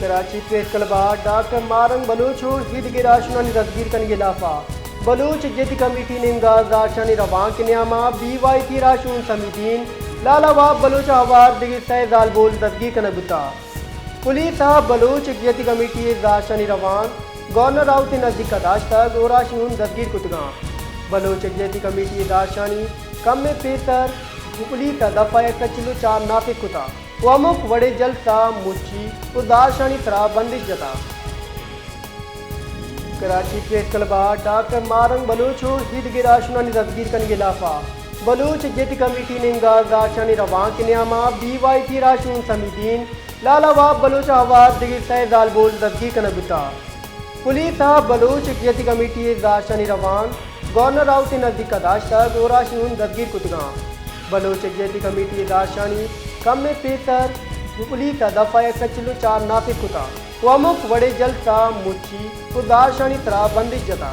Karachi press club doctor Marang Baloch और हीदगिरा शुनानी तस्वीर कन गिलाफा बलूच जद कमेटी ने इमगाज दाशानी रवान के नियामा BYT राशून समीतीन लालावाब बलूच हवार दिगी सैजाल बोल तस्वीर कन गुता पुलिस साहब बलूच जद कमेटी दाशानी रवान गवर्नर राउत नजदीक कदाश तक और राशून तस्वीर कुतगा बलूच जद कमेटी दाशानी कम में पेतर पुलिस दफा कचिलो चार नाफिक कुता वमुक वड़े जलसा मुची उदारशानी तरह बंदिश जता Karachi press club doctor Marang Baloch और हीदगिरा शुनानी तस्वीर कन गिलाफा बलूच जद कमेटी ने इमगाज दाशानी रवान के नियामा BYT राशून समीतीन लालावाब बलूच हवार दिगी सैजाल बोल तस्वीर कन गुता पुलिस साहब बलूच जद कमेटी दाशानी रवान गवर्नर राउत नजदीक कदाश तक और राशून तस्वीर कुतगा बलूच जद कमेटी दाशानी कम में पेतर पुलिस दफा कचिलो चार नाफिक कुता वमुक वड़े जलसा मुची उदारशानी तरह बंदिश जता।